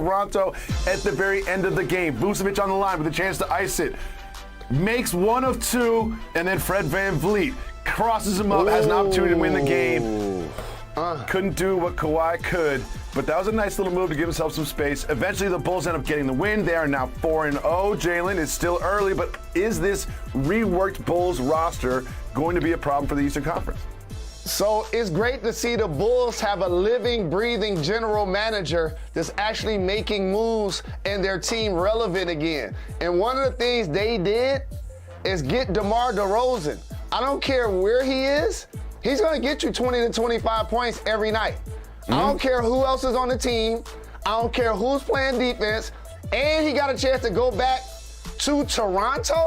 Toronto at the very end of the game. Vucevic on the line with a chance to ice it. Makes one of two, and then Fred VanVleet crosses him up, has an opportunity to win the game. Couldn't do what Kawhi could, but that was a nice little move to give himself some space. Eventually, the Bulls end up getting the win. They are now 4-0. Jalen, it's still early, but is this reworked Bulls roster going to be a problem for the Eastern Conference? So it's great to see the Bulls have a living, breathing general manager that's actually making moves and their team relevant again. And one of the things they did is get DeMar DeRozan. I don't care where he is, he's going to get you 20 to 25 points every night. I don't care who else is on the team. I don't care who's playing defense. And he got a chance to go back to Toronto,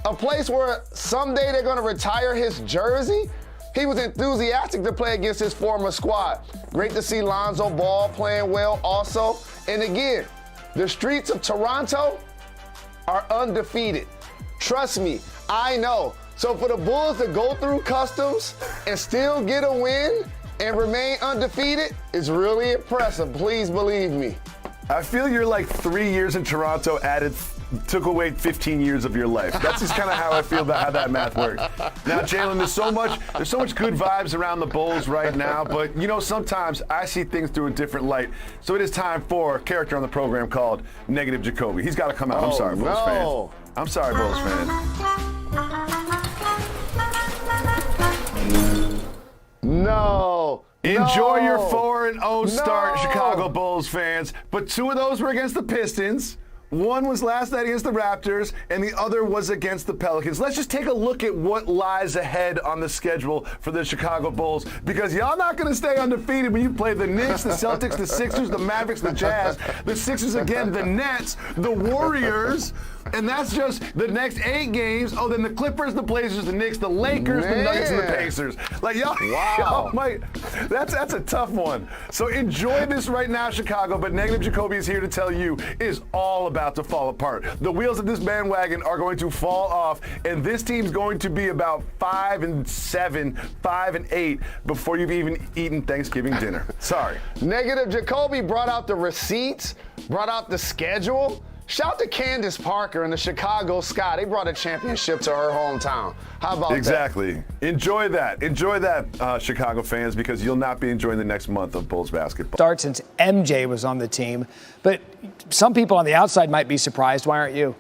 a place where someday they're going to retire his jersey. He was enthusiastic to play against his former squad. Great to see Lonzo Ball playing well also. And again, the streets of Toronto are undefeated. Trust me, I know. So for the Bulls to go through customs and still get a win and remain undefeated is really impressive. Please believe me. I feel you're like 3 years in Toronto took away 15 years of your life. That's just kind of how I feel about how that math works. Now, Jalen, there's so much good vibes around the Bulls right now, but sometimes I see things through a different light. So it is time for a character on the program called Negative Jacoby. He's got to come out. I'm sorry, Bulls fans. I'm sorry, Bulls fans. No. Enjoy your 4-0 start, Chicago Bulls fans. But two of those were against the Pistons. One was last night against the Raptors, and the other was against the Pelicans. Let's just take a look at what lies ahead on the schedule for the Chicago Bulls, because y'all not going to stay undefeated when you play the Knicks, the Celtics, the Sixers, the Mavericks, the Jazz, the Sixers again, the Nets, the Warriors, and that's just the next 8 games. Oh, then the Clippers, the Blazers, the Knicks, the Lakers, the Nuggets, and the Pacers. Like, y'all might, that's a tough one. So enjoy this right now, Chicago, but Negative Jacoby is here to tell you it is all about to fall apart. The wheels of this bandwagon are going to fall off, and this team's going to be about 5-7, 5-8 before you've even eaten Thanksgiving dinner. Sorry. Negative Jacoby brought out the receipts, brought out the schedule. Shout to Candace Parker and the Chicago Sky. They brought a championship to her hometown. How about that? Exactly. Enjoy that. Enjoy that, Chicago fans, because you'll not be enjoying the next month of Bulls basketball. Start since MJ was on the team. But some people on the outside might be surprised. Why aren't you?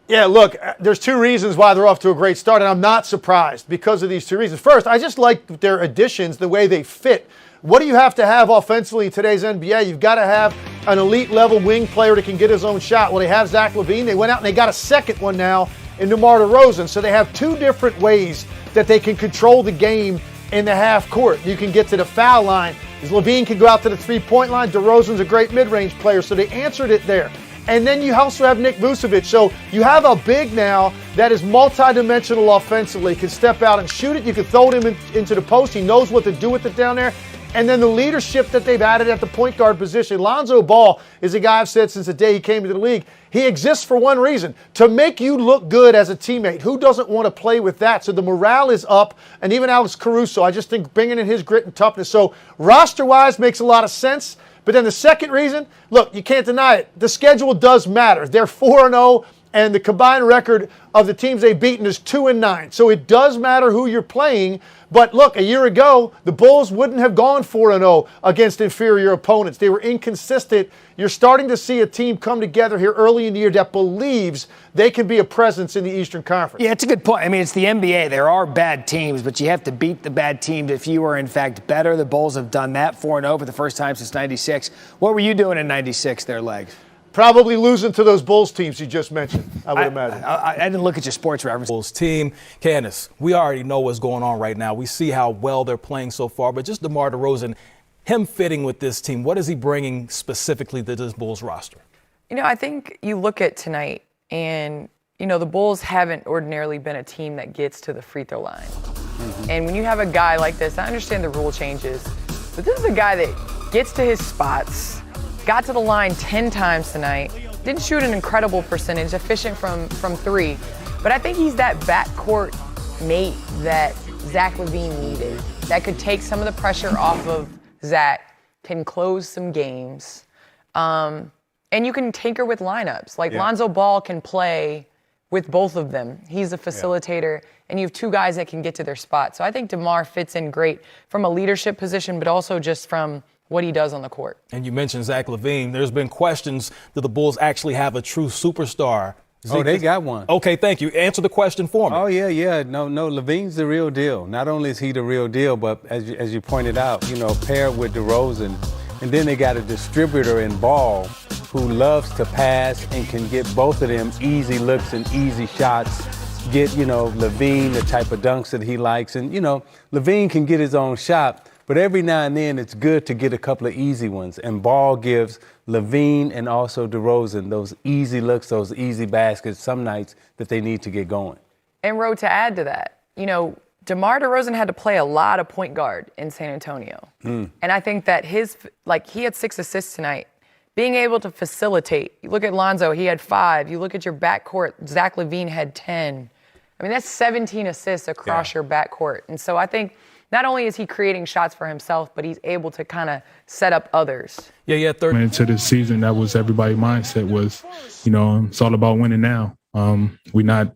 Yeah, look, there's 2 reasons why they're off to a great start, and I'm not surprised because of these 2 reasons. First, I just like their additions, the way they fit. What do you have to have offensively in today's NBA? You've got to have an elite level wing player that can get his own shot. Well, they have Zach LaVine. They went out and they got a second one now in DeMar DeRozan. So they have 2 different ways that they can control the game in the half court. You can get to the foul line. LaVine can go out to the 3-point line. DeRozan's a great mid-range player, so they answered it there. And then you also have Nick Vucevic. So you have a big now that is multidimensional offensively, can step out and shoot it. You can throw him into the post. He knows what to do with it down there. And then the leadership that they've added at the point guard position. Lonzo Ball is a guy I've said since the day he came into the league. He exists for one reason, to make you look good as a teammate. Who doesn't want to play with that? So the morale is up. And even Alex Caruso, I just think bringing in his grit and toughness. So roster-wise makes a lot of sense. But then the second reason, look, you can't deny it. The schedule does matter. They're 4-0. And the combined record of the teams they've beaten is 2-9. So it does matter who you're playing. But look, a year ago, the Bulls wouldn't have gone 4-0 against inferior opponents. They were inconsistent. You're starting to see a team come together here early in the year that believes they can be a presence in the Eastern Conference. Yeah, it's a good point. I mean, it's the NBA. There are bad teams, but you have to beat the bad teams if you are, in fact, better. The Bulls have done that 4-0 for the first time since 96. What were you doing in 96 there, Legs? Probably losing to those Bulls teams you just mentioned, I would imagine. I didn't look at your sports reference. Bulls team. Candace, we already know what's going on right now. We see how well they're playing so far, but just DeMar DeRozan, him fitting with this team, what is he bringing specifically to this Bulls roster? I think you look at tonight and, the Bulls haven't ordinarily been a team that gets to the free throw line. Mm-hmm. And when you have a guy like this, I understand the rule changes, but this is a guy that gets to his spots, got to the line 10 times tonight, didn't shoot an incredible percentage, efficient from 3. But I think he's that backcourt mate that Zach LaVine needed, that could take some of the pressure off of Zach, can close some games. And you can tinker with lineups. Like Lonzo Ball can play with both of them. He's a facilitator, and you have two guys that can get to their spot. So I think DeMar fits in great from a leadership position, but also just from what he does on the court. And you mentioned Zach LaVine. There's been questions, do the Bulls actually have a true superstar? Oh, they got one. Okay, thank you. Answer the question for me. Oh, yeah. No, LaVine's the real deal. Not only is he the real deal, but as you pointed out, paired with DeRozan, and then they got a distributor in Ball who loves to pass and can get both of them easy looks and easy shots. Get, LaVine the type of dunks that he likes. And, LaVine can get his own shot, but every now and then it's good to get a couple of easy ones. And Ball gives LaVine and also DeRozan those easy looks, those easy baskets some nights that they need to get going. And Ro, to add to that, DeMar DeRozan had to play a lot of point guard in San Antonio. And I think that he had 6 assists tonight. Being able to facilitate. You look at Lonzo, he had 5. You look at your backcourt, Zach LaVine had 10. I mean, that's 17 assists across your backcourt. And so I think not only is he creating shots for himself, but he's able to kind of set up others. Yeah. Into this season, that was everybody's mindset was, it's all about winning now. We're not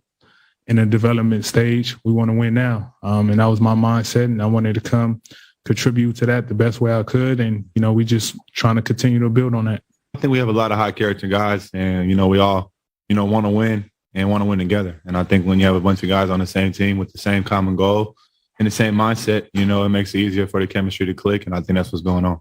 in a development stage. We want to win now. And that was my mindset, and I wanted to come contribute to that the best way I could. And, we just trying to continue to build on that. I think we have a lot of high character guys, and, we all, want to win and want to win together. And I think when you have a bunch of guys on the same team with the same common goal and the same mindset, it makes it easier for the chemistry to click. And I think that's what's going on.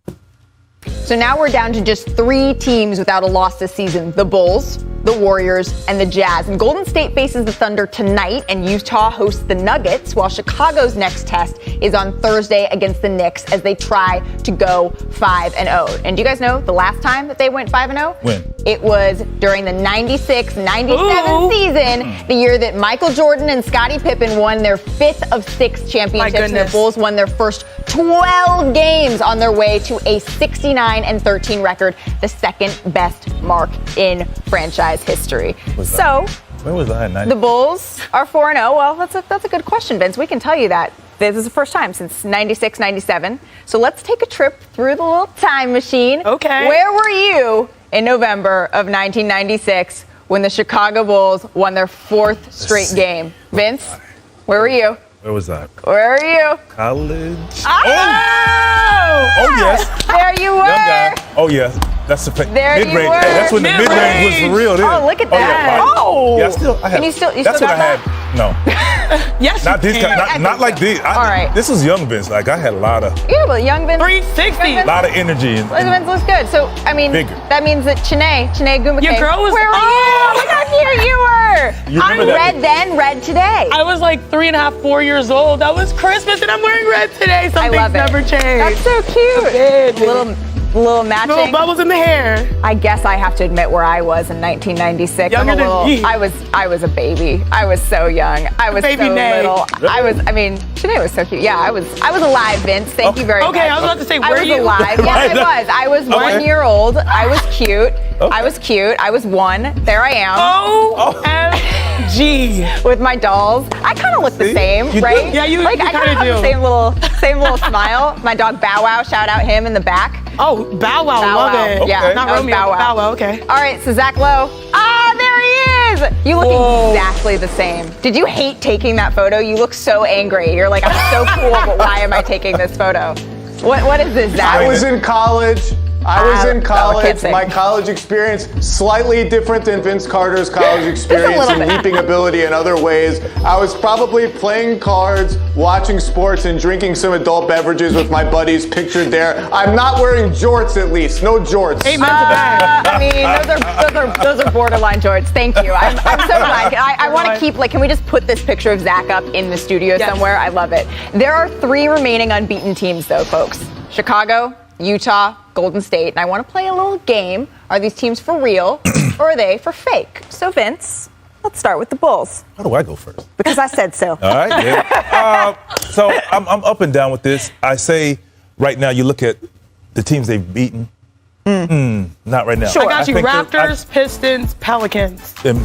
So now we're down to just 3 teams without a loss this season. The Bulls, the Warriors, and the Jazz. And Golden State faces the Thunder tonight, and Utah hosts the Nuggets, while Chicago's next test is on Thursday against the Knicks as they try to go 5-0. And do you guys know the last time that they went 5-0? When? It was during the 96-97 season, the year that Michael Jordan and Scottie Pippen won their 5th of 6 championships. And the Bulls won their first 12 games on their way to a 69-13 record, the second best mark in franchise history. So, when was that? The Bulls are 4-0. Well, that's a good question, Vince. We can tell you that. This is the first time since 96-97. So let's take a trip through the little time machine. Okay. Where were you in November of 1996 when the Chicago Bulls won their 4th straight game? Vince, where were you? Where was that? Where are you? College. Oh, yes. There you were. Young guy. Oh, yes. That's the There you mid-range. were. Hey, that's when the mid-range was for real. Then. Oh, look at that. Oh. Yeah, I had. And you still that's got what I that? had. No. Yes, Not these kind. Not like these. All right. This was young Vince. Like I had a lot of. Yeah, well, young Vince. 360. A lot of energy. Vince looks good. So, I mean, Bigger. that means that Chene Gumake. Your girl was. Where were you? Look how cute you were. You I'm remember that? red then, red today. I was like 3.5, 4 years old. That was Christmas, and I'm wearing red today. Something's love it. never changed. That's so cute. Little matching. Little bubbles in the hair. I guess I have to admit where I was in 1996. Younger than me. I was a baby. I was so young. I was Baby so Nay. little. Sinead was so cute. Yeah, I was alive, Vince. Thank you very much. Okay, I was about to say, I were was you? alive. Yes, I was 1 year old. I was cute. I was cute. I was 1. There I am. OMG. With my dolls. I kind of look the same, right? do. Yeah, you I kinda kind of have do. the same little smile. My dog Bow Wow, shout out him in the back. Oh, Bow Wow, Bow love Wow. it. Yeah, Not that was Romeo, Bow but Wow. Bow Wow, okay. All right, so Zach Lowe. There he is. You look exactly the same. Did you hate taking that photo? You look so angry. You're like, I'm so cool, but why am I taking this photo? What is this, Zach? I was in college. can't sing. My college experience slightly different than Vince Carter's college experience little in bit. leaping ability in other ways. I was probably playing cards, watching sports, and drinking some adult beverages with my buddies pictured there. I'm not wearing jorts, at least. No jorts. Amen to that. I mean, those are borderline jorts. Thank you. I'm so glad. I want to keep, can we just put this picture of Zach up in the studio somewhere? I love it. There are 3 remaining unbeaten teams, though, folks. Chicago, Utah, Golden State. And I want to play a little game. Are these teams for real or are they for fake? So, Vince, let's start with the Bulls. How do I go first? Because I said so. All right. Yeah. So I'm up and down with this. I say right now you look at the teams they've beaten. Not right now. Sure. I got you. think Raptors, Pistons, Pelicans. that-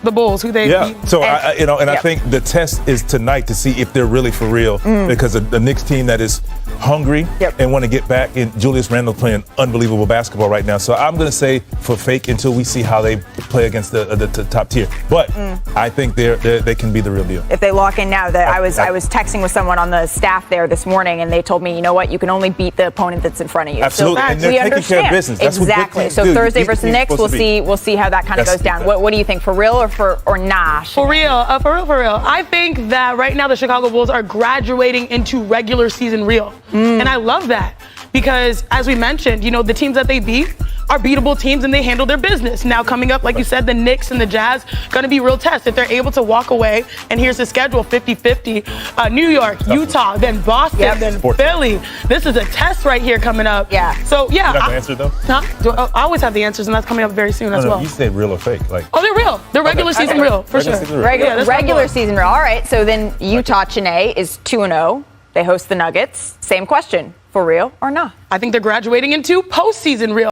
The Bulls, who they beat. So I think the test is tonight to see if they're really for real because the Knicks team that is hungry and want to get back. And Julius Randle playing unbelievable basketball right now. So I'm going to say for fake until we see how they play against the top tier. But I think they can be the real deal. If they lock in now, I was texting with someone on the staff there this morning, and they told me, you know what, you can only beat the opponent that's in front of you. Absolutely, So and they're we taking understand. care of business. That's exactly. What good So teams do. Thursday These versus teams Knicks, supposed to be. we'll see how that kind of goes down. What do you think, for real or nah? For real. I think that right now the Chicago Bulls are graduating into regular season real. And I love that because, as we mentioned, the teams that they beat are beatable teams and they handle their business. Now coming up, like you said, the Knicks and the Jazz, going to be real tests. If they're able to walk away, and here's the schedule, 50-50, New York, Utah, then Boston, then Philly. This is a test right here coming up. Yeah. So, yeah. You got the answer, though? I always have the answers, and that's coming up very soon as well. You said real or fake? Oh, they're real. They're regular season real, for sure. Regular season real. All right, so then Utah, Chennai, is 2-0. They host the Nuggets. Same question, for real or not? I think they're graduating into postseason real.